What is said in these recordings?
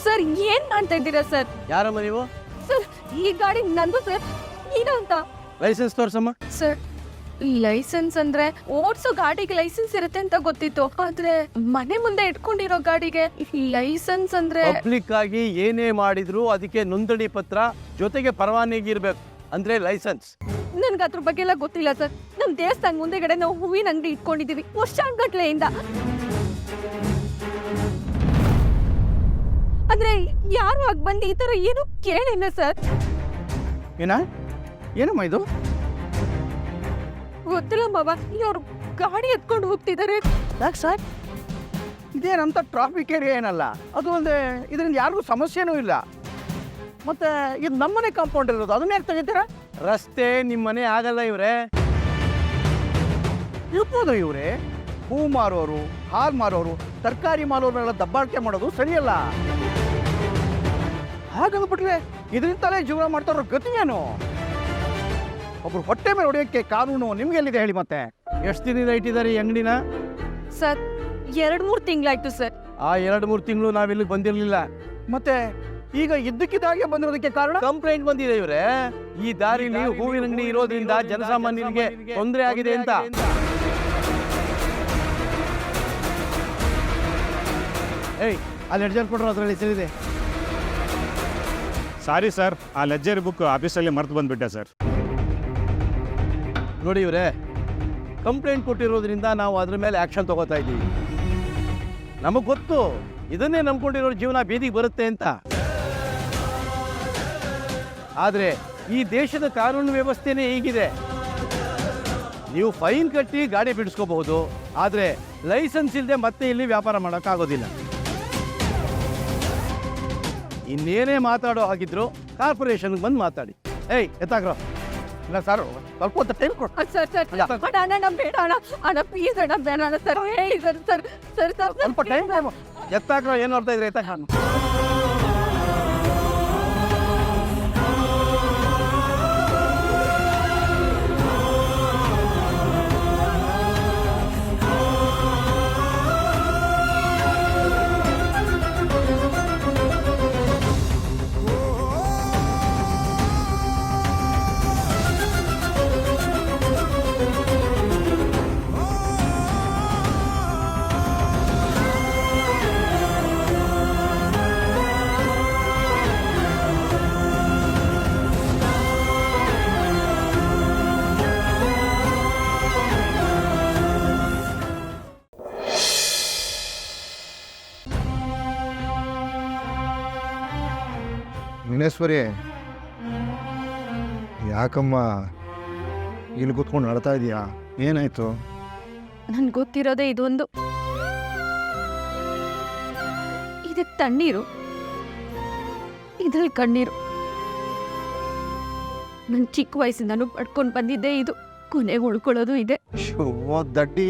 Sir ಏನ್ ಮಾಡ್ತಾ ಇದ್ದೀರಾ ಸರ್? ಯಾರಮ್ಮ ನೀವು? ಸರ್ ಈ ಗಾಡಿ ನಂದು ಸರ್. ಏನು ಅಂತ? ಲೈಸೆನ್ಸ್ ತೋರ್ಸಮ್ಮ. ಸರ್ ಲೈಸೆನ್ಸ್ ಅಂದ್ರೆ ಓಡ್ಸೋ ಗಾಡಿಗೆ ಲೈಸೆನ್ಸ್ ಇರುತ್ತೆ ಅಂತ ಗೊತ್ತಿತ್ತು, ಆದ್ರೆ ಮನೆ ಮುಂದೆ ಇಟ್ಕೊಂಡಿರೋ ಗಾಡಿಗೆ ಲೈಸೆನ್ಸ್ ಅಂದ್ರೆ ಪಬ್ಲಿಕ್ ಆಗಿ ಏನೇ ಮಾಡಿದ್ರು ಅದಕ್ಕೆ ನೋಂದಣಿ ಪತ್ರ ಜೊತೆಗೆ ಪರವಾನಗಿ ಇರ್ಬೇಕು, ಅಂದ್ರೆ ಲೈಸೆನ್ಸ್. ನನ್ಗೆ ಅದ್ರ ಬಗ್ಗೆ ಎಲ್ಲ ಗೊತ್ತಿಲ್ಲ ಸರ್. ನಮ್ ದೇವಸ್ಥಾನ ಮುಂದೆಗಡೆ ನಾವು ಹೂವಿನ ಅಂಗಡಿ ಇಟ್ಕೊಂಡಿದೀವಿ ವರ್ಷಾನ್ಗಟ್ಲೆಯಿಂದ. ಅಂದ್ರೆ ಯಾರು ಆಗ ಬಂದು ಈ ತರ ಏನು ಕೇಳಿಲ್ಲ ಸರ್. ಏನಮ್ಮ ಇದು? ಗೊತ್ತಿಲ್ಲ ಮಾವ, ಇವ್ರು ಗಾಡಿ ಎತ್ಕೊಂಡು ಹೋಗ್ತಿದ್ದಾರೆ. ಯಾಕೆ ಸರ್? ಇದೇನಂತ ಟ್ರಾಫಿಕ್ ಏರಿಯಾ ಏನಲ್ಲ, ಅದು ಒಂದು ಇದರಿಂದ ಯಾರಿಗೂ ಸಮಸ್ಯೆನೂ ಇಲ್ಲ. ಮತ್ತೆ ಇದು ನಮ್ಮನೆ ಕಾಂಪೌಂಡ್ ಇರೋದು, ಅದನ್ನ ಯಾಕೆ ತೆಗಿತೀರಾ? ರಸ್ತೆ ನಿಮ್ಮನೆ ಆಗಲ್ಲ ಇವ್ರೆ. ಇರ್ಬೋದು ಇವ್ರೆ, ಹೂ ಮಾರೋರು, ಹಾಲು ಮಾರೋರು, ತರಕಾರಿ ಮಾರೋರೆಲ್ಲ ದಬ್ಬಾಳಿಕೆ ಮಾಡೋದು ಸರಿಯಲ್ಲ. ಹಾಗಂದ್ಬಿಟ್ರೆ ಇದರಿಂದಲೇ ಜೀವನ ಮಾಡ್ತಾರೋ ಗತಿ ಏನು? ಒಬ್ರು ಹೊಟ್ಟೆ ಮೇಲೆ ಹೊಡೆಯೋಕ್ಕೆ ಕಾನೂನು ನಿಮ್ಗೆ ಎಲ್ಲಿದೆ ಹೇಳಿ? ಮತ್ತೆ ಎಷ್ಟು ದಿನದಿಂದ ಇಟ್ಟಿದ್ದಾರೆ ಈ ಅಂಗಡಿನ? ಸರ್ 2-3 ತಿಂಗಳಾಯ್ತು ಸರ್. ಆ 2-3 ತಿಂಗಳು ನಾವಿಲ್ಲಿಗೆ ಬಂದಿರಲಿಲ್ಲ. ಮತ್ತೆ ಈಗ ಇದ್ದಕ್ಕಿದ್ದಾಗೆ ಬಂದಿರೋದಕ್ಕೆ ಕಾರಣ ಕಂಪ್ಲೇಂಟ್ ಬಂದಿದೆ ಇವ್ರೆ, ಈ ದಾರಿಲಿ ಹೂವಿನ ಅಂಗಡಿ ಇರೋದ್ರಿಂದ ಜನಸಾಮಾನ್ಯರಿಗೆ ತೊಂದರೆ ಆಗಿದೆ ಅಂತ. ಏಯ್, ಅಲ್ಲಿ ಅಡ್ಜಸ್ಟ್ ಕೊಡ್ರು, ಅದರಲ್ಲಿ ಹೆಸರಿದೆ. ಸಾರಿ ಸರ್, ಆ ಲೆಜ್ಜರ್ ಬುಕ್ ಆಫೀಸಲ್ಲಿ ಮರ್ತು ಬಂದುಬಿಟ್ಟೆ ಸರ್. ನೋಡಿ ಇವ್ರೆ, ಕಂಪ್ಲೇಂಟ್ ಕೊಟ್ಟಿರೋದ್ರಿಂದ ನಾವು ಅದ್ರ ಮೇಲೆ ಆ್ಯಕ್ಷನ್ ತಗೋತಾ ಇದ್ದೀವಿ. ನಮಗೆ ಗೊತ್ತು ಇದನ್ನೇ ನಂಬ್ಕೊಂಡಿರೋ ಜೀವನ ಬೀದಿಗೆ ಬರುತ್ತೆ ಅಂತ. ಆದರೆ ಈ ದೇಶದ ಕಾನೂನು ವ್ಯವಸ್ಥೆನೇ ಹೀಗಿದೆ. ನೀವು ಫೈನ್ ಕಟ್ಟಿ ಗಾಡಿ ಬಿಡಿಸ್ಕೋಬಹುದು, ಆದರೆ ಲೈಸೆನ್ಸ್ ಇಲ್ಲದೆ ಮತ್ತೆ ಇಲ್ಲಿ ವ್ಯಾಪಾರ ಮಾಡೋಕ್ಕಾಗೋದಿಲ್ಲ. ಇನ್ನೇನೇ ಮಾತಾಡೋ ಹಾಗಿದ್ರು ಕಾರ್ಪೊರೇಷನ್ಗೆ ಬಂದು ಮಾತಾಡಿ. ಏಯ್ ಎತ್ತಾಗ್ರೋ. ಇಲ್ಲ ಸರ್, ಸ್ವಲ್ಪ ಹೊತ್ತು ಟೈಮ್ ಕೊಡು. ಸರ್ ಸರ್ ಅಣ್ಣ ನಮ್ ಬೇಡ ಅಣ್ಣ, ಅಣ್ಣ ಪ್ಲೀಸ್ ಅಣ್ಣ ಬೇಡ ಅಣ್ಣ ಸರ್. ಹೇಳಿ ಸರ್ ಸರ್ ಸರ್ ಸರ್ ಸ್ವಲ್ಪ ಟೈಮ್ ಎತ್ತಾಗ್ರೋ. ಏನು ಅರ್ಥ ಇದ್ರೆ ಎತ್ತಾಗ. ವಿನೇಶ್ವರಿ, ಯಾಕಮ್ಮ ಇಲ್ಲಿ ಕೂತ್ಕೊಂಡು ಅಳ್ತಾ ಇದೀಯಾ? ಏನಾಯ್ತು? ನನ್ಗೆ ಗೊತ್ತಿರೋದೇ ಇದೊಂದು. ಇದಕ್ಕೆ ತಣ್ಣೀರು, ಇದ್ರಲ್ಲಿ ಕಣ್ಣೀರು. ನನ್ ಚಿಕ್ಕ ವಯಸ್ಸಿಂದನೂ ಪಡ್ಕೊಂಡು ಬಂದಿದ್ದೆ ಇದು, ಕೊನೆಗೆ ಉಳ್ಕೊಳ್ಳೋದು ಇದೆ. ದಡ್ಡಿ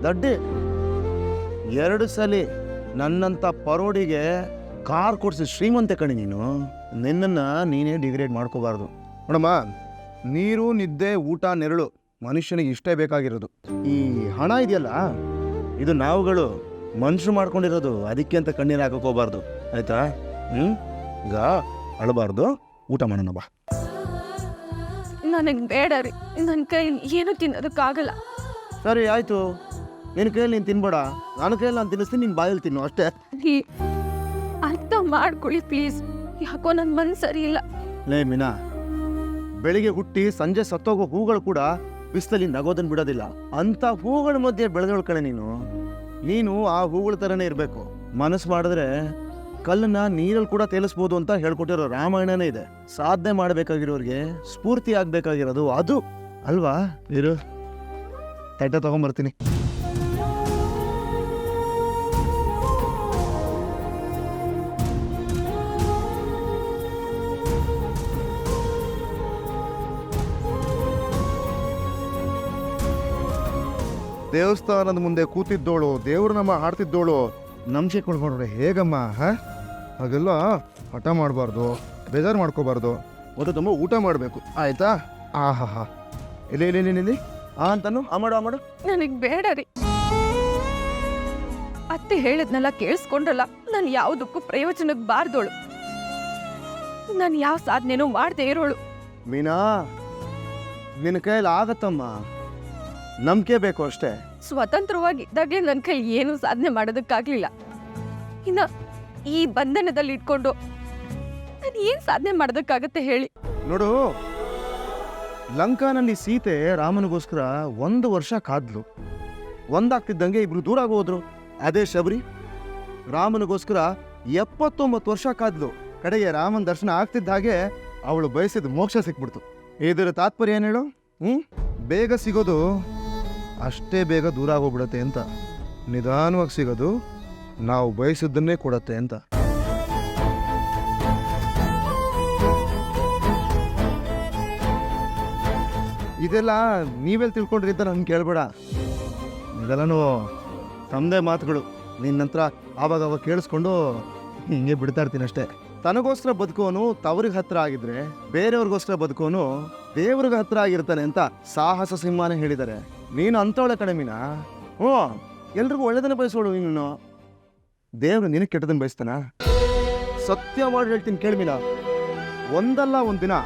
ದಡ್ಡಿ, 2 ಸಲ ನನ್ನಂಥ ಪರೋಡಿಗೆ ಕಾರ್ ಕೊಡಿಸಿ ಶ್ರೀಮಂತೆ ಕಣಿ ನೀನು. ನಿನ್ನನ್ನು ನೀನೇ ಡಿಗ್ರೇಡ್ ಮಾಡ್ಕೋಬಾರ್ದು. ನೋಡಮ್ಮ, ನೀರು, ನಿದ್ದೆ, ಊಟ, ನೆರಳು ಮನುಷ್ಯನಿಗೆ ಇಷ್ಟೇ ಬೇಕಾಗಿರೋದು. ಈ ಹಣ ಇದೆಯಲ್ಲ, ಇದು ನಾವುಗಳು ಮನುಷ್ಯರು ಮಾಡ್ಕೊಂಡಿರೋದು. ಅದಕ್ಕೆ ಅಂತ ಕಣ್ಣೀರು ಹಾಕೋಕೋಬಾರ್ದು, ಆಯ್ತಾ? ಈಗ ಅಳಬಾರ್ದು, ಊಟ ಮಾಡೋಣ ಬಾ. ನನಗೆ ಬೇಡ ರೀ, ನನ್ನ ಕೈ ಏನು ತಿನ್ನೋದಕ್ಕಾಗಲ್ಲ. ಸರಿ ಆಯಿತು, ನಿನ್ನ ಕೈಯಲ್ಲಿ ನೀನು ತಿನ್ಬೇಡ, ನನ್ನ ಕೈಯಲ್ಲಿ ನಾನು ತಿನ್ನಿಸ್ತೀನಿ, ನೀನು ಬಾಯಲ್ಲಿ ತಿನ್ನು ಅಷ್ಟೇ. ಅರ್ಥ ಮಾಡ್ಕೊಳ್ಳಿ ಪ್ಲೀಸ್. ಯಾಕೋ ನನ್ನ ಮನಸ್ಸು ಸರಿ ಇಲ್ಲ. ಲೇ ಮೀನಾ, ಬೆಳಿಗ್ಗೆ ಹುಟ್ಟಿ ಸಂಜೆ ಸತ್ತೋಗೋ ಹೂಗಳು ಕೂಡ ಬಿಸಿಲಲ್ಲಿ ನಗೋದನ್ನು ಬಿಡೋದಿಲ್ಲ. ಅಂಥ ಹೂಗಳ ಮಧ್ಯೆ ಬೆಳೆದೋಳ್ ಕಣೆ ನೀನು. ನೀನು ಆ ಹೂಗಳ ಥರನೇ ಇರಬೇಕು. ಮನಸ್ಸು ಮಾಡಿದ್ರೆ ಕಲ್ಲನ್ನ ನೀರಲ್ಲಿ ಕೂಡ ತೇಲಿಸ್ಬೋದು ಅಂತ ಹೇಳ್ಕೊಟ್ಟಿರೋ ರಾಮಾಯಣನೇ ಇದೆ. ಸಾಧನೆ ಮಾಡಬೇಕಾಗಿರೋರಿಗೆ ಸ್ಫೂರ್ತಿ ಆಗಬೇಕಾಗಿರೋದು ಅದು ಅಲ್ವಾ? ಇರು, ತಟ್ಟೆ ತಗೊಂಬರ್ತೀನಿ. ದೇವಸ್ಥಾನದ ಮುಂದೆ ಕೂತಿದ್ದೋಳು, ದೇವ್ರ ನಮ್ಮ ಹಾಡ್ತಿದ್ದೋಳು, ನಂಬಿಕೆ ಕೊಡ್ಕೊಂಡ್ರೆ ಹೇಗಮ್ಮ? ಹಾಗೆಲ್ಲ ಹಠ ಮಾಡಬಾರ್ದು, ಬೇಜಾರು ಮಾಡ್ಕೋಬಾರ್ದು. ಹೊಟ್ಟೆ ತುಂಬ ಊಟ ಮಾಡಬೇಕು, ಆಯ್ತಾ? ಆಹಾ, ಇಲ್ಲಿ ಆ ಅಂತಾನು ಆ ಮಾಡು. ನನಗೆ ಬೇಡ ರೀ. ಅತ್ತೆ ಹೇಳಿದ್ನೆಲ್ಲ ಕೇಳಿಸ್ಕೊಂಡ್ರಲ್ಲ, ನಾನು ಯಾವುದಕ್ಕೂ ಪ್ರಯೋಜನಕ್ಕೆ ಬಾರ್ದೋಳು. ನಾನು ಯಾವ ಸಾಧನೆನೂ ಮಾಡದೆ ಇರೋಳು. ಮೀನಾ, ನಿನ್ನ ಕೈಯಲ್ಲಿ ಆಗತ್ತಮ್ಮ, ನಂಬಿಕೆ ಬೇಕು ಅಷ್ಟೇ. ಸ್ವತಂತ್ರವಾಗಿದ್ದಾಗಲೇ ನನ್ನ ಕೈ ಏನೂ ಸಾಧನೆ ಮಾಡೋದಕ್ಕಾಗ್ಲಿಲ್ಲ. ಇನ್ನ ಈ ಬಂಧನದಲ್ಲಿ ಇಟ್ಕೊಂಡು ನಾನು ಏನ್ ಸಾಧನೆ ಮಾಡೋದಕ್ಕಾಗತ್ತೆ ಹೇಳಿ? ನೋಡು, ಲಂಕಾನಲ್ಲಿ ಸೀತೆ ರಾಮನಿಗೋಸ್ಕರ 1 ವರ್ಷ ಕಾದ್ಲು. ಒಂದಾಗ್ತಿದ್ದಂಗೆ ಇಬ್ರು ದೂರ ಆಗೋದ್ರು. ಅದೇ ಶಬರಿ ರಾಮನಿಗೋಸ್ಕರ 79 ವರ್ಷ ಕಾದ್ಲು. ಕಡೆಗೆ ರಾಮನ ದರ್ಶನ ಆಗ್ತಿದ್ದ ಹಾಗೆ ಅವಳು ಬಯಸಿದ ಮೋಕ್ಷ ಸಿಕ್ಬಿಡ್ತು. ಇದರ ತಾತ್ಪರ್ಯ ಏನು ಹೇಳು? ಬೇಗ ಸಿಗೋದು ಅಷ್ಟೇ ಬೇಗ ದೂರ ಆಗೋಗ್ಬಿಡತ್ತೆ ಅಂತ. ನಿಧಾನವಾಗಿ ಸಿಗೋದು ನಾವು ಬಯಸಿದ್ದನ್ನೇ ಕೊಡತ್ತೆ ಅಂತ. ಇದೆಲ್ಲ ನೀವೆಲ್ಲಿ ತಿಳ್ಕೊಂಡ್ರಿ ಅಂತ ನನ್ಗೆ ಕೇಳಬೇಡ. ಇದೆಲ್ಲನೂ ತಮ್ಮದೇ ಮಾತುಗಳು. ನಿನ್ನ ನಂತರ ಆವಾಗ ಕೇಳಿಸ್ಕೊಂಡು ಹಿಂಗೆ ಬಿಡ್ತಾ ಇರ್ತೀನಿ ಅಷ್ಟೇ. ತನಗೋಸ್ಕರ ಬದುಕೋನು ತವ್ರಿಗೆ ಹತ್ರ ಆಗಿದ್ರೆ ಬೇರೆಯವ್ರಿಗೋಸ್ಕರ ಬದುಕೋನು ದೇವ್ರಿಗೆ ಹತ್ರ ಆಗಿರ್ತಾನೆ ಅಂತ ಸಾಹಸ ಸಿಂಹನೇ ಹೇಳಿದ್ದಾರೆ. ನೀನು ಅಂತವಳೆ ಕಡೆ ಮೀನಾ. ಎಲ್ರಿಗೂ ಒಳ್ಳೆದನ್ನ ಬಯಸೋಳು ನೀನು. ದೇವ್ರು ನಿನಗೆ ಕೆಟ್ಟದನ್ನ ಬಯಸ್ತಾನ? ಸತ್ಯ ಮಾಡಿ ಹೇಳ್ತೀನಿ ಕೇಳಿ ಮೀನಾ, ಒಂದಲ್ಲ ಒಂದಿನ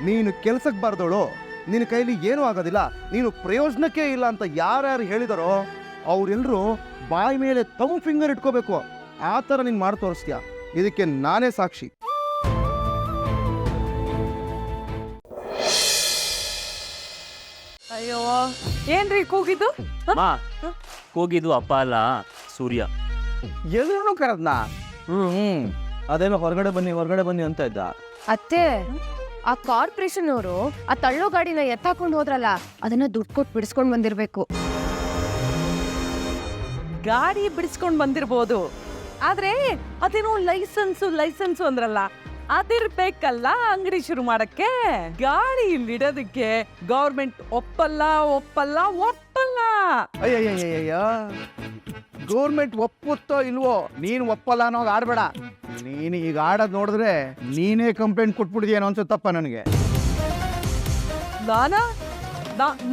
ನೀನು ಕೆಲ್ಸಕ್ಕೆ ಬಾರ್ದವಳು, ನಿನ್ನ ಕೈಲಿ ಏನೂ ಆಗೋದಿಲ್ಲ, ನೀನು ಪ್ರಯೋಜನಕ್ಕೆ ಇಲ್ಲ ಅಂತ ಯಾರ್ಯಾರು ಹೇಳಿದಾರೋ ಅವರೆಲ್ಲರೂ ಬಾಯಿ ಮೇಲೆ ತಮ್ಮ ಫಿಂಗರ್ ಇಟ್ಕೋಬೇಕು. ಆ ಥರ ನೀನು ಮಾಡಿ ತೋರಿಸ್ತೀಯ. ಇದಕ್ಕೆ ನಾನೇ ಸಾಕ್ಷಿ. ಅಯ್ಯೋ, ಏನ್ರಿ ಕೂಗಿದ್ದು? ಕೂಗಿದ್ದು ಅಪ್ಪ ಅಲ್ಲ, ಸೂರ್ಯ. ಎಲ್ರೂ ಕರೆದ್ನಾ? ಅದೇನೋ ಹೊರಗಡೆ ಬನ್ನಿ ಅಂತ ಇದ್ದ. ಅತ್ತೆ, ಆ ಕಾರ್ಪೊರೇಷನ್ ಅವರು ಆ ತಳ್ಳೋ ಗಾಡಿನ ಎತ್ತಾಕೊಂಡು ಹೋದ್ರಲ್ಲ, ಅದನ್ನ ದುಡ್ಡು ಕೊಟ್ಟು ಬಿಡಿಸ್ಕೊಂಡ್ ಬಂದಿರ್ಬೇಕು. ಗಾಡಿ ಬಿಡಿಸ್ಕೊಂಡ್ ಬಂದಿರ್ಬೋದು, ಆದ್ರೆ ಅದೇನೋ ಲೈಸೆನ್ಸು ಅಂದ್ರಲ್ಲ, ಅದಿರ್ಬೇಕಲ್ಲ ಅಂಗಡಿ ಶುರು ಮಾಡಕ್ಕೆ. ಗಾಡಿ ಇಲ್ಲಿಡೋದಕ್ಕೆ ಗೌರ್ಮೆಂಟ್ ಒಪ್ಪಲ್ಲ. ಅಯ್ಯಯ್ಯಯ್ಯ, ಗೌರ್ಮೆಂಟ್ ಒಪ್ಪುತ್ತೋ ಇಲ್ವೋ, ನೀನು ಒಪ್ಪಲ್ಲ ಅನ್ನೋದು ಆಡ್ಬೇಡ. ನೀನು ಈಗ ಆಡೋದು ನೋಡಿದ್ರೆ ನೀನೇ ಕಂಪ್ಲೇಂಟ್ ಕೊಟ್ಬಿಡ್ತೀಯೇನೋ ಅನ್ಸುತ್ತಪ್ಪ ನನಗೆ.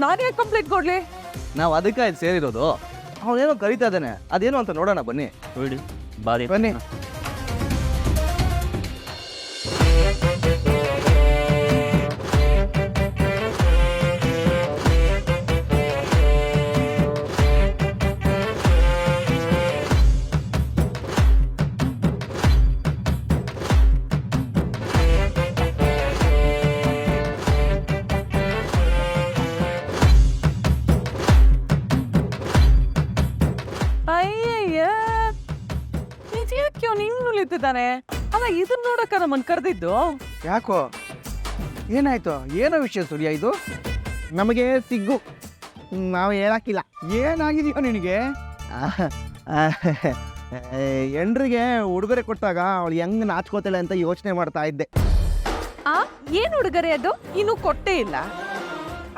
ನಾನೇ ಕಂಪ್ಲೇಂಟ್ ಕೊಡ್ಲಿ? ನಾವು ಅದಕ್ಕೆ ಇದು ಸೇರಿರೋದು. ಅವನೇನೋ ಕರಿತಾ ಇದ್ದಾನೆ, ಅದೇನು ಅಂತ ನೋಡೋಣ ಬನ್ನಿ. ನೋಡಿ ಬಾರಿ ಬನ್ನಿ. ಅಯ್ಯಯ್ಯ, ಇದ್ಯಾಕ್ಯೋ ನಿಂಗ್ ನುಲಿತಿದ್ದಾನೆ? ಅಲ್ಲ, ಇದನ್ನ ನೋಡಕ್ಕ ನಮ್ಮನ್ ಕರೆದಿದ್ದು. ಯಾಕೋ, ಏನಾಯ್ತು? ಏನೋ ವಿಷಯ ಸೂರ್ಯ ಇದು? ನಮಗೆ ಸಿಗ್ಗು, ನಾವು ಹೇಳಕ್ಕಿಲ್ಲ. ಏನಾಗಿದೆಯೋ ನಿನಗೆ? ಎಂಡ್ರಿಗೆ ಉಡುಗೊರೆ ಕೊಟ್ಟಾಗ ಅವಳು ಹೆಂಗ್ ನಾಚ್ಕೋತಾಳೆ ಅಂತ ಯೋಚನೆ ಮಾಡ್ತಾ ಇದ್ದೆ. ಏನ್ ಹುಡುಗರೆ ಅದು? ಇನ್ನೂ ಕೊಟ್ಟೇ ಇಲ್ಲ.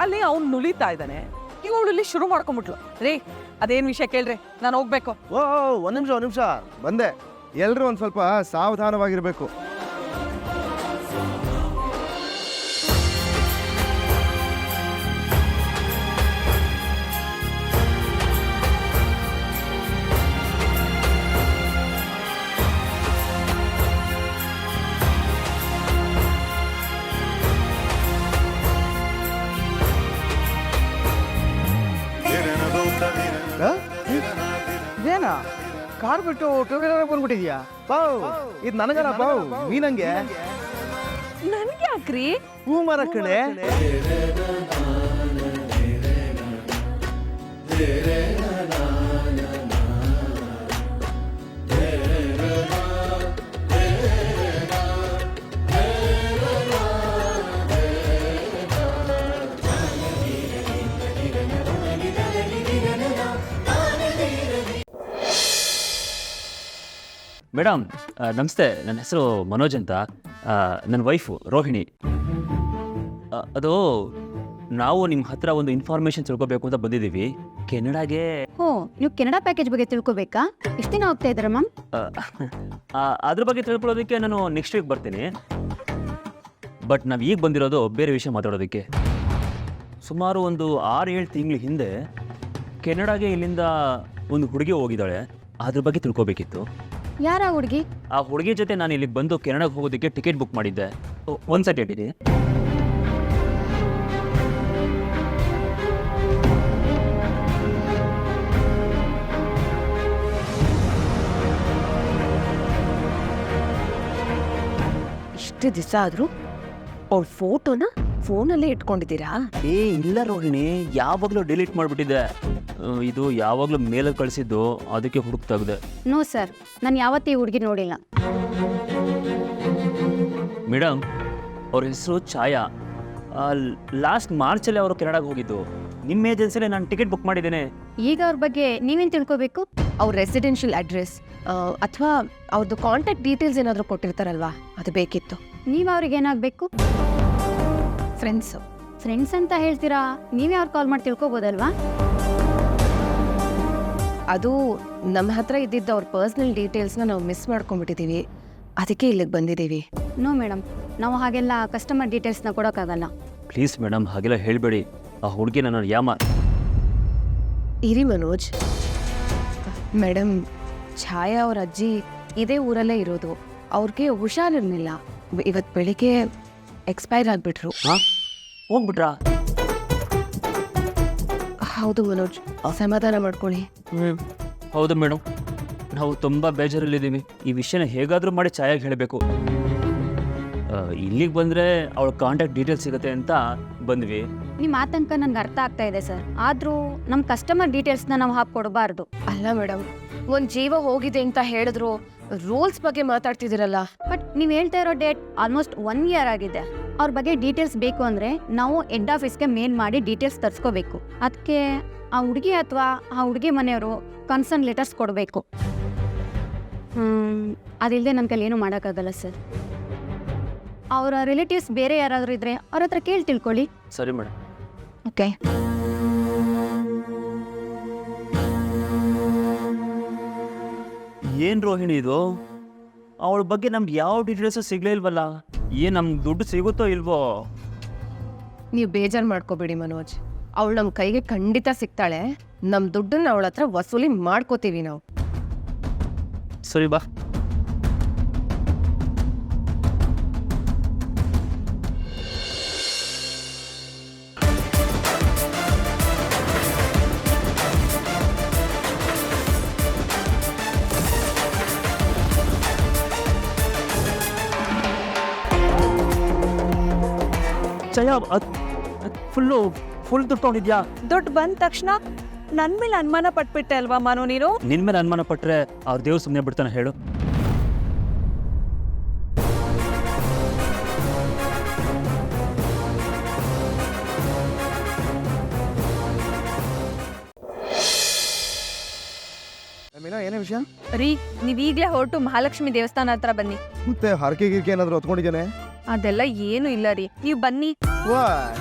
ಅಲ್ಲಿ ಅವ್ನು ನುಲಿತಾ ಇದ್ದಾನೆ, ಇವಳು ಇಲ್ಲಿ ಶುರು ಮಾಡ್ಕೊಂಡ್ಬಿಟ್ಲು. ರೀ, ಅದೇನ್ ವಿಷಯ ಕೇಳ್ರಿ, ನಾನು ಹೋಗ್ಬೇಕು. ಒಂದ್ ನಿಮಿಷ ಬಂದೆ. ಎಲ್ರೂ ಒಂದ್ ಸ್ವಲ್ಪ ಸಾವಧಾನವಾಗಿರ್ಬೇಕು. ಇದೇನಾ ಕಾರ್ ಬಿಟ್ಟು ಟೂ ವೀಲರ್ ಬಂದ್ಬಿಟ್ಟಿದ್ಯಾ? ಪಾವ್, ಇದು ನನಗಲ್ಲ ಪಾವ್, ಮೀನಂಗೆ. ನನ್ಗೆ ಯಾಕ್ರಿ? ಹೂ ಮರ ಕಣೆ. ಮೇಡಮ್, ನಮಸ್ತೆ. ನನ್ನ ಹೆಸರು ಮನೋಜ್ ಅಂತ. ನನ್ನ ವೈಫು ರೋಹಿಣಿ. ಅದು ನಾವು ನಿಮ್ಮ ಹತ್ರ ಒಂದು ಇನ್ಫಾರ್ಮೇಷನ್ ತಿಳ್ಕೊಬೇಕು ಅಂತ ಬಂದಿದ್ದೀವಿ. ಕೆನಡಾಗೆ. ನೀವು ಕೆನಡಾ ಪ್ಯಾಕೇಜ್ ಬಗ್ಗೆ ತಿಳ್ಕೊಬೇಕಾ? ಎಷ್ಟು ದಿನ ಹೋಗ್ತಾ ಇದ್ದೀರಾ ಮ್ಯಾಮ್? ಅದ್ರ ಬಗ್ಗೆ ತಿಳ್ಕೊಳ್ಳೋದಕ್ಕೆ ನಾನು ನೆಕ್ಸ್ಟ್ ವೀಕ್ ಬರ್ತೀನಿ. ಬಟ್ ನಾವು ಈಗ ಬಂದಿರೋದು ಬೇರೆ ವಿಷಯ ಮಾತಾಡೋದಕ್ಕೆ. ಸುಮಾರು ಒಂದು 6-7 ತಿಂಗಳ ಹಿಂದೆ ಕೆನಡಾಗೆ ಇಲ್ಲಿಂದ ಒಂದು ಹುಡುಗಿ ಹೋಗಿದ್ದಾಳೆ. ಅದ್ರ ಬಗ್ಗೆ ತಿಳ್ಕೊಬೇಕಿತ್ತು. ಯಾರ ಹುಡುಗಿ? ಆ ಹುಡುಗಿ ಜೊತೆ ನಾನು ಇಲ್ಲಿಗೆ ಬಂದು ಕೆನಡಾಗೆ ಹೋಗೋದಕ್ಕೆ ಟಿಕೆಟ್ ಬುಕ್ ಮಾಡಿದ್ದೆ. ಒಂದು ಸೆಕೆಂಡ್ ಇಡಿ. ಇಷ್ಟು ದಿವಸ ಆದ್ರೂ ಅವ್ಳ ಫೋಟೋನ ಫೋನಲ್ಲೇ ಇಟ್ಕೊಂಡಿದ್ದೀರಾ? ಇಲ್ಲ ರೋಹಿಣಿ, ಯಾವಾಗಲೂ ಡಿಲೀಟ್ ಮಾಡಿಬಿಟ್ಟಿದ್ದೆ. ಇದು ಯಾವಾಗಲೂ ಮೇಲಲ್ಲಿ ಕಳಿಸಿದ್ದು, ಅದಕ್ಕೆ ಹುಡುಕ್ತಾಗಿದೆ. ನೋ ಸರ್, ನಾನು ಯಾವತ್ತೂ ಈ ಹುಡುಗಿ ನೋಡಿಲ್ಲ. ಮೇಡಮ್, ಅವ್ರ ಹೆಸರು ಛಾಯಾ. ಲಾಸ್ಟ್ ಮಾರ್ಚಲ್ಲಿ ಅವರು ಕೆನಡಾಗೆ ಹೋಗಿದ್ದು. ನಿಮ್ಮ ಏಜೆನ್ಸಿಲೇ ನಾನು ಟಿಕೆಟ್ ಬುಕ್ ಮಾಡಿದ್ದೇನೆ. ಈಗ ಅವ್ರ ಬಗ್ಗೆ ನೀವೇನು ತಿಳ್ಕೊಬೇಕು? ಅವ್ರ ರೆಸಿಡೆನ್ಷಿಯಲ್ ಅಡ್ರೆಸ್ ಅಥವಾ ಅವ್ರದ್ದು ಕಾಂಟ್ಯಾಕ್ಟ್ ಡೀಟೇಲ್ಸ್ ಏನಾದರೂ ಕೊಟ್ಟಿರ್ತಾರಲ್ವಾ, ಅದು ಬೇಕಿತ್ತು. ನೀವು ಅವ್ರಿಗೆ ಏನಾಗಬೇಕು? ಫ್ರೆಂಡ್ಸು. ಫ್ರೆಂಡ್ಸ್ ಅಂತ ಹೇಳ್ತೀರಾ, ನೀವೇ ಅವ್ರು ಕಾಲ್ ಮಾಡಿ ತಿಳ್ಕೊಬೋದಲ್ವಾ? ಅದು ನಮ್ಮ ಹತ್ರ ಇದ್ದಿದ್ದ ಅವ್ರ ಪರ್ಸ್ನಲ್ ಡೀಟೇಲ್ಸ್ನ ನಾವು ಮಿಸ್ ಮಾಡ್ಕೊಂಡ್ಬಿಟ್ಟಿದ್ದೀವಿ, ಅದಕ್ಕೆ ಇಲ್ಲಿಗೆ ಬಂದಿದ್ದೀವಿ. ನೋ ಮೇಡಮ್, ನಾವು ಹಾಗೆಲ್ಲ ಕಸ್ಟಮರ್ ಡೀಟೇಲ್ಸ್ನ ಕೊಡೋಕ್ಕಾಗಲ್ಲ. ಪ್ಲೀಸ್ ಮೇಡಮ್, ಹಾಗೆಲ್ಲ ಹೇಳಬೇಡಿ. ಆ ಹುಡುಗಿ ನನ್ನ ಇರಿ ಮನೋಜ್. ಮೇಡಮ್, ಛಾಯಾ ಅವ್ರ ಅಜ್ಜಿ ಇದೇ ಊರಲ್ಲೇ ಇರೋದು. ಅವ್ರಿಗೆ ಹುಷಾರಿರ್ಲಿಲ್ಲ, ಇವತ್ತು ಬೆಳಿಗ್ಗೆ ಎಕ್ಸ್ಪೈರ್ ಆಗಿಬಿಟ್ರು. ಹೋಗ್ಬಿಟ್ರಾ? ಹೌದು ಮನೋಜ್, ಸಮಾಧಾನ ಮಾಡ್ಕೊಳ್ಳಿ. ಹೌದು ಮೇಡಮ್, ನಾವು ತುಂಬ ಬೇಜಾರಲ್ಲಿದ್ದೀವಿ. ಈ ವಿಷಯನ ಹೇಗಾದರೂ ಮಾಡಿ ಛಾಯಾಗೆ ಹೇಳಬೇಕು. ಇಲ್ಲಿಗೆ ಬಂದರೆ ಅವಳ ಕಾಂಟ್ಯಾಕ್ಟ್ ಡೀಟೇಲ್ಸ್ ಸಿಗುತ್ತೆ ಅಂತ ಬಂದ್ವಿ. ನಿಮ್ಮ ಆತಂಕ ನನಗೆ ಅರ್ಥ ಆಗ್ತಾ ಇದೆ ಸರ್, ಆದರೂ ನಮ್ಮ ಕಸ್ಟಮರ್ ಡೀಟೇಲ್ಸ್ನ ನಾವು ಹಾಕಿ ಕೊಡಬಾರ್ದು. ಅಲ್ಲ ಮೇಡಮ್, ಒಂದು ಜೀವ ಹೋಗಿದೆ ಅಂತ ಹೇಳಿದ್ರು ರೂಲ್ಸ್ ಬಗ್ಗೆ ಮಾತಾಡ್ತಿದ್ದೀರಲ್ಲ. ಬಟ್ ನೀವು ಹೇಳ್ತಾ ಇರೋ ಡೇಟ್ ಆಲ್ಮೋಸ್ಟ್ 1 ಇಯರ್ ಆಗಿದೆ. ಅವ್ರ ಬಗ್ಗೆ ಡೀಟೇಲ್ಸ್ ಬೇಕು ಅಂದರೆ ನಾವು ಹೆಡ್ ಆಫೀಸ್ಗೆ ಮೇಲ್ ಮಾಡಿ ಡೀಟೇಲ್ಸ್ ತರಿಸ್ಕೋಬೇಕು. ಅದಕ್ಕೆ ಆ ಹುಡುಗಿ ಅಥವಾ ಆ ಹುಡುಗಿ ಮನೆಯವರು ಕನ್ಸರ್ನ್ ಲೆಟರ್ಸ್ ಕೊಡಬೇಕು. ಅದಿಲ್ಲದೆ ನನ್ನ ಕೈಲಿ ಏನೂ ಮಾಡೋಕ್ಕಾಗಲ್ಲ ಸರ್. ಅವರ ರಿಲೇಟಿವ್ಸ್ ಬೇರೆ ಯಾರಾದರೂ ಇದ್ದರೆ ಅವ್ರ ಹತ್ರ ಕೇಳಿ ತಿಳ್ಕೊಳ್ಳಿ. ಸರಿ ಮೇಡಮ್. ಓಕೆ. ಏನು ರೋಹಿಣಿ ಇದು? ಅವಳ ಬಗ್ಗೆ ನಮ್ಗೆ ಯಾವ ಡೀಟೇಲ್ಸು ಸಿಗಲೇ ಇಲ್ವಲ್ಲ. ಏನು ನಮ್ಗೆ ದುಡ್ಡು ಸಿಗುತ್ತೋ ಇಲ್ವೋ? ನೀವು ಬೇಜಾರು ಮಾಡ್ಕೋಬೇಡಿ ಮನೋಜ್, ಅವಳು ನಮ್ಮ ಕೈಗೆ ಖಂಡಿತ ಸಿಗ್ತಾಳೆ. ನಮ್ಮ ದುಡ್ಡನ್ನ ಅವಳ ಹತ್ರ ವಸೂಲಿ ಮಾಡ್ಕೋತೀವಿ ನಾವು. ಸರಿ ಬಾ. ಛಾಯಾ, ಫುಲ್ ದುಡ್ಡು ತೊಗೊಂಡಿದ್ಯಾ? ದುಡ್ಡು ಬಂದ ತಕ್ಷಣ ನನ್ನ ಮೇಲೆ ಅನುಮಾನ ಪಟ್ಬಿಟ್ಟೆ ಅಲ್ವಾ ಮಾನು ನೀನು? ನಿನ್ನ ಮೇಲೆ ಅನುಮಾನ ಪಟ್ಟರೆ ಅವ್ರ ದೇವ್ರು ಸುಮ್ಮನೆ ಬಿಡ್ತಾನೆ ಹೇಳು? ಏನೇ ವಿಷಯ? ರೀ, ನೀವು ಈಗಲೇ ಹೊರಟು ಮಹಾಲಕ್ಷ್ಮಿ ದೇವಸ್ಥಾನ ಹತ್ರ ಬನ್ನಿ. ಮತ್ತೆ ಹರಕೆ ಗಿರ್ಕೆ ಏನಾದರೂ ಹೊತ್ಕೊಂಡಿದ್ದೇನೆ? ಅದೆಲ್ಲ ಏನು ಇಲ್ಲ ರೀ, ನೀವು ಬನ್ನಿ. ವಾ,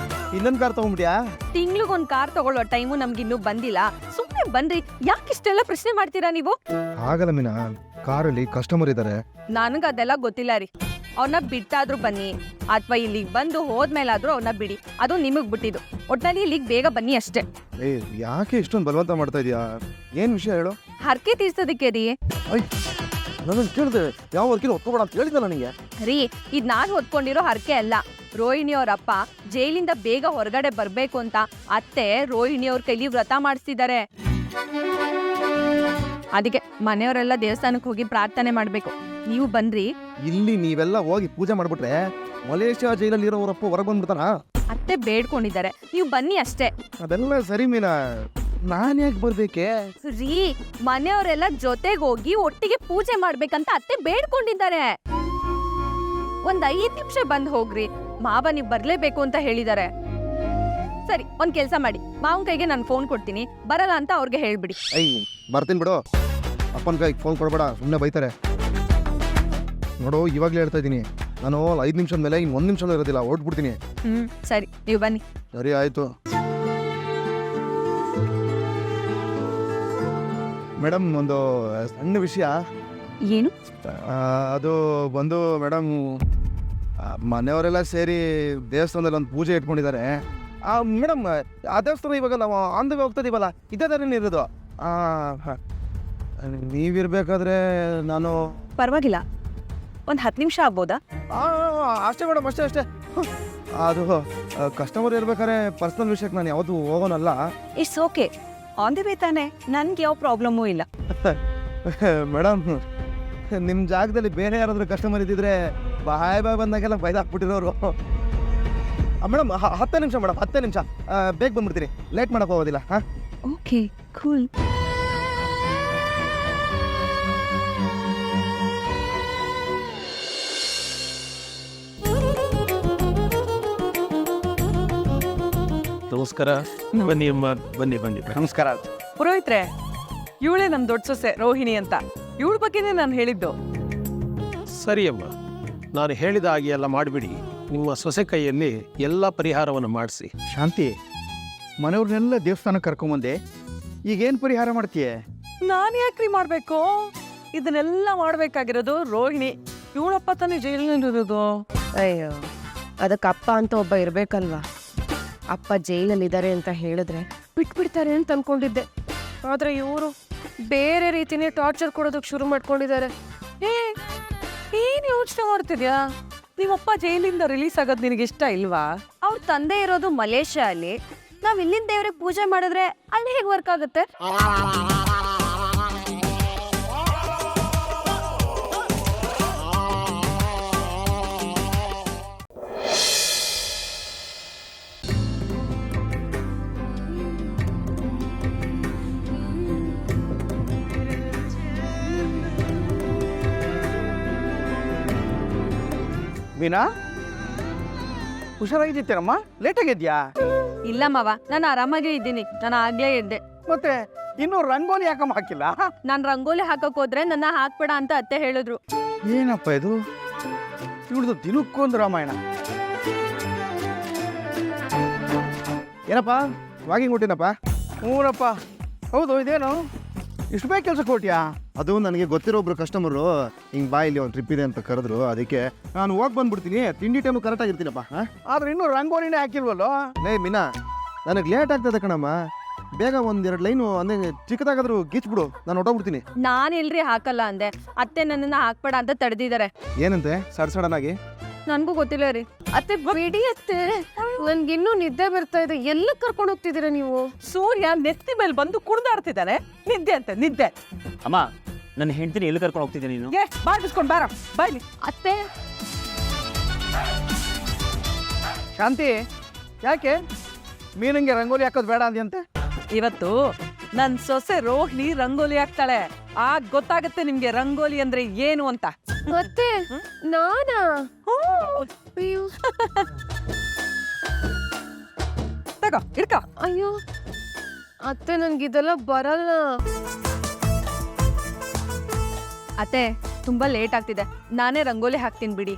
ಇನ್ನೊಂದು ಕಾರ್ ತಗೊಂಡ್ಬಿಟ್ಯಾ? ತಿಂಗ್ಳಿಗೊಂದು ಕಾರ್ ತಗೊಳ್ಳೋ ಟೈಮು ನಮ್ಗಿನ್ನೂ ಬಂದಿಲ್ಲ. ಸುಮ್ಮನೆ ಬನ್ರಿ, ಯಾಕೆ ಇಷ್ಟೆಲ್ಲ ಪ್ರಶ್ನೆ ಮಾಡ್ತೀರಾ ನೀವು? ಆಗಲ್ಲ ಮೀನಾ, ಕಾರಲ್ಲಿ ಕಸ್ಟಮರ್ ಇದ್ದಾರೆ. ನನಗೆ ಅದೆಲ್ಲ ಗೊತ್ತಿಲ್ಲ ರೀ. ಅವ್ರನ್ನ ಬಿಟ್ಟಾದ್ರೂ ಬನ್ನಿ, ಅಥವಾ ಇಲ್ಲಿಗೆ ಬಂದು ಹೋದ್ಮೇಲಾದ್ರೂ ಅವ್ರನ್ನ ಬಿಡಿ, ಅದು ನಿಮಗೆ ಬಿಟ್ಟಿದ್ದು. ಒಟ್ಟಿನಲ್ಲಿ ಇಲ್ಲಿಗೆ ಬೇಗ ಬನ್ನಿ ಅಷ್ಟೇ. ಏ, ಯಾಕೆ ಇಷ್ಟೊಂದು ಬಲವಂತ ಮಾಡ್ತಾ ಇದೀಯಾ? ಏನು ವಿಷಯ ಹೇಳು? ಹರಕೆ ತೀರ್ಸೋದಕ್ಕೆ ರೀ. ನಾನು ಕೇಳಿದೆ, ಯಾವ ವರ್ಕಿನ ಹೊತ್ಕೋಬೇಡ ಅಂತ ಹೇಳಿದ್ದೆ ನನಗೆ. ರೀ, ಇದು ನಾನು ಹೊತ್ಕೊಂಡಿರೋ ಹರಕೆ ಅಲ್ಲ. ರೋಹಿಣಿ ಅವರಪ್ಪ ಜೈಲಿಂದ ಬೇಗ ಹೊರಗಡೆ ಬರಬೇಕು ಅಂತ ಅತ್ತೆ ರೋಹಿಣಿ ಅವ್ರ ಕೈಲಿ ವ್ರತ ಮಾಡಿಸ್ತಿದ್ದಾರೆ. ಅದಕ್ಕೆ ಮನೆಯವರೆಲ್ಲ ದೇವಸ್ಥಾನಕ್ಕೆ ಹೋಗಿ ಪ್ರಾರ್ಥನೆ ಮಾಡಬೇಕು. ನೀವು ಬನ್ರಿ. ಇಲ್ಲಿ ನೀವೆಲ್ಲ ಹೋಗಿ ಪೂಜೆ ಮಾಡ್ಬಿಟ್ರೆ ಮಲೇಷ್ಯಾ ಜೈಲಲ್ಲಿ ಇರೋರಪ್ಪ ಹೊರಗೆ ಬಂದ್ಬಿಡ್ತಾನ? ಅತ್ತೆ ಬೇಡ್ಕೊಂಡಿದ್ದಾರೆ, ನೀವು ಬನ್ನಿ ಅಷ್ಟೇ. ಅದೆಲ್ಲ ಸರಿ ಮೀನಾ, ನಾನು ಯಾಕೆ ಬರ್ಬೇಕೆ? ರೀ, ಮನೆಯವರೆಲ್ಲ ಜೊತೆಗೆ ಹೋಗಿ ಒಟ್ಟಿಗೆ ಪೂಜೆ ಮಾಡ್ಬೇಕಂತ ಅತ್ತೆ ಬೇಡ್ಕೊಂಡಿದ್ದಾರೆ. ಒಂದ್ 5 ನಿಮಿಷ ಬಂದ್ ಹೋಗ್ರಿ. ಮಾವ ನೀವು ಬರ್ಲೇಬೇಕು ಅಂತ ಹೇಳಿದ್ದಾರೆ. ಸರಿ, ಒಂದ್ ಕೆಲ್ಸ ಮಾಡಿ, ಮಾವನ್ ಕೈಗೆ ನಾನು ಫೋನ್ ಕೊಡ್ತೀನಿ, ಬರಲ್ಲ ಅಂತ ಅವ್ರಿಗೆ ಹೇಳ್ಬಿಡಿ. ಬರ್ತೀನಿ ಬಿಡು. ಅಪ್ಪನ ಕೈಗೆ ಫೋನ್ ಕೊಡಬೇಡ, ಸುಮ್ಮನೆ ಬೈತಾರೆ. ನೋಡು, ಇವಾಗಲೇ ಹೇಳ್ತಾ ಇದ್ದೀನಿ, ನಾನು 5 ನಿಮಿಷದ ಮೇಲೆ ಇನ್ನು 1 ನಿಮಿಷ ಇರೋದಿಲ್ಲ, ಹೊರಟ್ಬಿಡ್ತೀನಿ. ಸರಿ, ನೀವು ಬನ್ನಿ. ಸರಿ, ಆಯಿತು. ಮೇಡಮ್, ಒಂದು ಸಣ್ಣ ವಿಷಯ. ಏನು? ಅದು ಬಂದು ಮೇಡಮ್, ಮನೆಯವರೆಲ್ಲ ಸೇರಿ ದೇವಸ್ಥಾನದಲ್ಲಿ ಒಂದು ಪೂಜೆ ಇಟ್ಕೊಂಡಿದ್ದಾರೆ. ಮೇಡಮ್, ಆ ದೇವಸ್ಥಾನ ಇವಾಗ ನಾವು ಆನ್ ದ ವೇ ಹೋಗ್ತಾ ಇದೀವಲ್ಲ, ಇದೇ ಥರನೇ ಇರೋದು. ನೀವಿರ್ಬೇಕಾದ್ರೆ ನಾನು ಪರವಾಗಿಲ್ಲ, ಒಂದು 10 ನಿಮಿಷ ಆಗ್ಬೋದಾ? ಅಷ್ಟೇ ಮೇಡಮ್, ಅಷ್ಟೇ ಅದು ಕಸ್ಟಮರ್ ಇರ್ಬೇಕಾದ್ರೆ ಪರ್ಸ್ನಲ್ ವಿಷಯಕ್ಕೆ ನಾನು ಯಾವತ್ತೂ ಹೋಗೋನಲ್ಲ. It's okay, on the way ತಾನೆ, ನನ್ಗೆ ಯಾವ ಪ್ರಾಬ್ಲಮ್ಮೂ ಇಲ್ಲ. ಮೇಡಮ್, ನಿಮ್ಮ ಜಾಗದಲ್ಲಿ ಬೇರೆ ಯಾರಾದರೂ ಕಸ್ಟಮರ್ ಇದ್ದಿದ್ರೆ ಬಾಯ್ ಬಂದಾಗೆಲ್ಲ ಬೈದಾಕ್ಬಿಟ್ಟಿರೋರು. ಮೇಡಮ್ 10 ನಿಮಿಷ ಮೇಡಮ್, 10 ನಿಮಿಷ ಬೇಗ ಬಂದ್ಬಿಡ್ತೀನಿ, ಲೇಟ್ ಮಾಡೋಕೆ ಹೋಗೋದಿಲ್ಲ. ಹಾಂ, ಓಕೆ, ಕೂಲ್. ನಮಸ್ಕಾರ. ಬನ್ನಿ ಅಮ್ಮ, ಬನ್ನಿ. ನಮಸ್ಕಾರ. ಪುರೋಹಿತ್ರೆ, ಇವಳೇ ನಮ್ಮ ದೊಡ್ಡ ಸೊಸೆ ರೋಹಿಣಿ ಅಂತ. ಇವಳ ಬಗ್ಗೆನೇ ನಾನು ಹೇಳಿದ್ದು. ಸರಿ ಅಮ್ಮ, ನಾನು ಹೇಳಿದ ಹಾಗೆ ಎಲ್ಲ ಮಾಡಿಬಿಡಿ. ನಿಮ್ಮ ಸೊಸೆ ಕೈಯಲ್ಲಿ ಎಲ್ಲ ಪರಿಹಾರವನ್ನು ಮಾಡಿಸಿ. ಶಾಂತಿ, ಮನೆಯವ್ರನ್ನೆಲ್ಲ ದೇವಸ್ಥಾನಕ್ಕೆ ಕರ್ಕೊಂಬಂದೆ, ಈಗೇನು ಪರಿಹಾರ ಮಾಡ್ತೀಯ? ನಾನು ಯಾಕ್ರಿ ಮಾಡಬೇಕು? ಇದನ್ನೆಲ್ಲ ಮಾಡಬೇಕಾಗಿರೋದು ರೋಹಿಣಿ. ಇವಳಪ್ಪ ತಾನೇ ಜೈಲಿನಲ್ಲಿರೋದು. ಅಯ್ಯೋ, ಅದಕ್ಕೆ ಅಪ್ಪ ಅಂತ ಒಬ್ಬ ಇರಬೇಕಲ್ವಾ? ಅಪ್ಪ ಜೈಲಲ್ಲಿದ್ದಾರೆ ಅಂತ ಹೇಳಿದ್ರೆ ಬಿಟ್ಬಿಡ್ತಾರೆ ಅಂತ ಅನ್ಕೊಂಡಿದ್ದೆ. ಆದರೆ ಇವರು ಬೇರೆ ರೀತಿನೇ ಟಾರ್ಚರ್ ಕೊಡೋದಕ್ಕೆ ಶುರು ಮಾಡ್ಕೊಂಡಿದ್ದಾರೆ. ಏನ್ ಯೋಚನೆ ಮಾಡ್ತಿದ್ಯಾ? ನಿಮ್ಮಪ್ಪ ಜೈಲಿಂದ ರಿಲೀಸ್ ಆಗೋದು ನಿನಗೆ ಇಷ್ಟ ಇಲ್ವಾ? ಅವ್ರ ತಂದೆ ಇರೋದು ಮಲೇಷ್ಯಾ ಅಲ್ಲಿ. ನಾವ್ ಇಲ್ಲಿಂದ ದೇವ್ರಿಗೆ ಪೂಜೆ ಮಾಡಿದ್ರೆ ಅಲ್ಲಿ ಹೇಗೆ ವರ್ಕ್ ಆಗುತ್ತೆ? ಮೀನಾ, ಹುಷಾರಾಗಿದ್ದೀರಮ್ಮ? ಲೇಟ್ ಆಗಿದ್ಯಾ? ಇಲ್ಲ ಮಾವ, ನಾನು ಆರಾಮಾಗೇ ಇದ್ದೀನಿ. ನಾನು ಆಗ್ಲೇ ಇದ್ದೆ. ಮತ್ತೆ ಇನ್ನೂ ರಂಗೋಲಿ ಯಾಕಮ್ಮ ಹಾಕಿಲ್ಲ? ನಾನು ರಂಗೋಲಿ ಹಾಕಕ್ ಹೋದ್ರೆ ನನ್ನ ಹಾಕ್ಬೇಡ ಅಂತ ಅತ್ತೆ ಹೇಳಿದ್ರು. ಏನಪ್ಪ ಇದು? ಇವಳ್ದು ದಿನಕ್ಕೊಂದು ರಾಮಾಯಣ. ಏನಪ್ಪ ವಾಕಿಂಗ್ ಹೊಟ್ಟಿನಪ್ಪ? ಹ್ಞೂನಪ್ಪ. ಹೌದು, ಇದೇನು ಇಷ್ಟು ಬೇಗ ಕೆಲ್ಸಕ್ಕೆ ಹೊಟ್ಯಾ? ಅದು ನನಗೆ ಗೊತ್ತಿರೋ ಒಬ್ರು ಕಸ್ಟಮರು ಹಿಂಗೆ ಬಾ ಇಲ್ಲಿ ಒಂದು ಟ್ರಿಪ್ ಇದೆ ಅಂತ ಕರೆದ್ರು, ಅದಕ್ಕೆ ನಾನು ಹೋಗಿ ಬಂದ್ಬಿಡ್ತೀನಿ. ತಿಂಡಿ ಟೈಮು ಕರೆಕ್ಟಾಗಿರ್ತೀನಪ್ಪ. ಹಾಂ, ಆದ್ರೆ ಇನ್ನೂ ರಂಗೋಲಿನೇ ಹಾಕಿಲ್ವಲ್ಲೋ? ಲೇ ಮೀನಾ, ನನಗೆ ಲೇಟ್ ಆಗ್ತದೆ ಕಣಮ್ಮ. ಬೇಗ 1-2 ಲೈನು ಅಂದರೆ ಚಿಕ್ಕದಾಗಾದ್ರೂ ಗೀಚ್ಬಿಡು, ನಾನು ಹೊಟ್ಟೋಗ್ಬಿಡ್ತೀನಿ. ನಾನು ಇಲ್ರಿ ಹಾಕಲ್ಲ ಅಂದೆ. ಅತ್ತೆ ನನ್ನನ್ನ ಹಾಕ್ಬೇಡ ಅಂತ ತಡೆದಿದ್ದಾರೆ. ಏನಂತೆ ಸಡನ್ ಆಗಿ? ನನ್ಗೂ ಗೊತ್ತಿಲ್ಲ ರೀ. ಅತ್ತೆ ಬಿಡಿ ಅತ್ತೆ, ನನ್ಗಿನ್ನೂ ನಿದ್ದೆ ಬರ್ತಾ ಇದೆ. ಎಲ್ಲ ಕರ್ಕೊಂಡು ಹೋಗ್ತಿದ್ದೀರಾ ನೀವು? ಸೂರ್ಯ ನೆತ್ತಿ ಮೇಲೆ ಬಂದು ಕುಣಿದಾಡ್ತಿದ್ದಾನೆ. ನಿದ್ದೆ ಅಂತ ನಿದ್ದೆ. ಅಮ್ಮ, ನನ್ನ ಹೆಂಡ್ತಿನ ಎಲ್ಲಿ ಕರ್ಕೊಂಡು ಹೋಗ್ತಿದ್ದೆ ನೀನು? ಬಾಯ್ ಬಿಸ್ಕೊಂಡು ಬಾರ ಬಾಯ್ಲಿ. ಅತ್ತೆ, ಶಾಂತಿ, ಯಾಕೆ ಮೀನಂಗೆ ರಂಗೋಲಿ ಹಾಕೋದು ಬೇಡ ಅಂದ್ಯಂತೆ? ಇವತ್ತು ನನ್ ಸೊಸೆ ರೋಹಿಣಿ ರಂಗೋಲಿ ಹಾಕ್ತಾಳೆ. ಆಗ ಗೊತ್ತಾಗತ್ತೆ ನಿಮ್ಗೆ ರಂಗೋಲಿ ಅಂದ್ರೆ ಏನು ಅಂತ. ಮತ್ತೆ ನಾನಾ? ಅಯ್ಯೋ, ತಗೋ ಇಡ್ಕ. ಅಯ್ಯೋ ಅತ್ತೆ, ನನ್ಗಿದೆಲ್ಲ ಬರಲ್ಲ. ಅತ್ತೆ ತುಂಬಾ ಲೇಟ್ ಆಗ್ತಿದೆ. ನಾನೇ ರಂಗೋಲಿ ಹಾಕ್ತೀನಿ ಬಿಡಿ.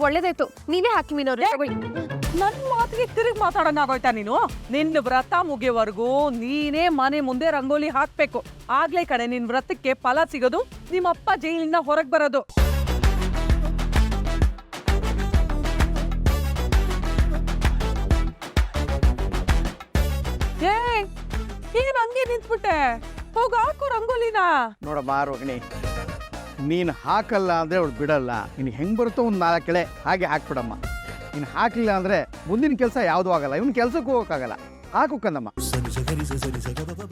ಒಳ್ಳೇದಾಯ್ತು, ನೀವೇ ಹಾಕಿ ಮೀನವ್ರೆ. ನನ್ ಮಾತಿಗೆ ತಿರುಗಿ ಮಾತಾಡಂಗಾಗೋಯ್ತಾ ನೀನು? ನಿನ್ನ ವ್ರತ ಮುಗಿಯವರೆಗೂ ನೀನೇ ಮನೆ ಮುಂದೆ ರಂಗೋಲಿ ಹಾಕ್ಬೇಕು. ಆಗ್ಲೇ ಕಡೆ ನಿನ್ ವ್ರತಕ್ಕೆ ಫಲ ಸಿಗೋದು, ನಿಮ್ಮಪ್ಪ ಜೈಲಿಂದ ಹೊರಗೆ ಬರೋದು. ಏನ್ ಹಂಗೆ ನಿಂತ್ಬಿಟ್ಟೆ? ಹೋಗ ಹಾಕು ರಂಗೋಲಿನ. ನೋಡಮ್ಮ ರೋಹಿಣಿ, ನೀನು ಹಾಕಲ್ಲ ಅಂದರೆ ಅವಳು ಬಿಡಲ್ಲ. ನೀನು ಹೆಂಗೆ ಬರುತ್ತೋ ಒಂದು 4 ಕೆಳೆ ಹಾಗೆ ಹಾಕ್ಬಿಡಮ್ಮ. ನೀನು ಹಾಕಲಿಲ್ಲ ಅಂದರೆ ಮುಂದಿನ ಕೆಲಸ ಯಾವುದೂ ಆಗಲ್ಲ. ಇವನು ಕೆಲಸಕ್ಕೂ ಹೋಗೋಕ್ಕಾಗಲ್ಲ. ಹಾಕು ಕಂದಮ್ಮ,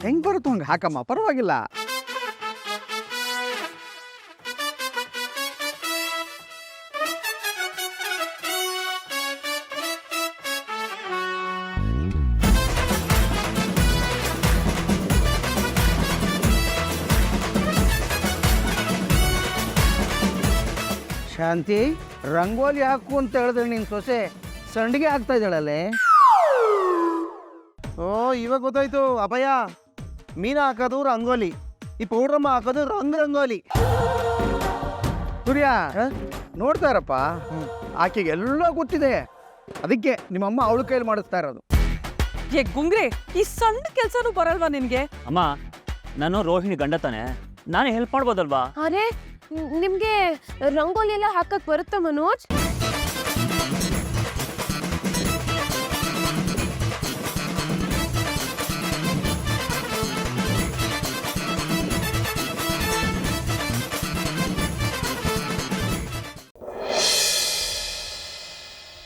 ಹೆಂಗೆ ಬರುತ್ತೋ ಹಂಗೆ ಹಾಕಮ್ಮ, ಪರವಾಗಿಲ್ಲ. ಶಾಂತಿ, ರಂಗೋಲಿ ಹಾಕು ಅಂತ ಹೇಳಿದ್ರೆ ನಿನ್ನ ಸೊಸೆ ಸಂಡಿಗೆ ಹಾಕ್ತಾ ಇದ್ದಾಳಲ್ಲೇ? ಓ, ಇವಾಗ ಗೊತ್ತಾಯ್ತು ಅಭಯ. ಮೀನಾ ಹಾಕೋದು ರಂಗೋಲಿ, ಈ ಪೌಡ್ರಮ್ಮ ಹಾಕೋದು ರಂಗೋಲಿ. ಸೂರ್ಯ, ನೋಡ್ತಾ ಇರಪ್ಪ, ಆಕೆಗೆ ಎಲ್ಲ ಗೊತ್ತಿದೆ. ಅದಕ್ಕೆ ನಿಮ್ಮಮ್ಮ ಅವಳ ಕೈಯಲ್ಲಿ ಮಾಡಿಸ್ತಾ ಇರೋದು. ಏ ಗುಂಗ್ರೆ, ಈ ಸಣ್ಣ ಕೆಲ್ಸನೂ ಬರಲ್ವಾ ನಿನ್ಗೆ? ಅಮ್ಮ, ನಾನು ರೋಹಿಣಿ ಗಂಡ ತಾನೆ, ನಾನೇ ಹೆಲ್ಪ್ ಮಾಡ್ಬೋದಲ್ವಾ? ಅರೆ, ನಿಮ್ಗೆ ರಂಗೋಲಿ ಎಲ್ಲ ಹಾಕಕ್ ಬರುತ್ತಾ ಮನೋಜ್?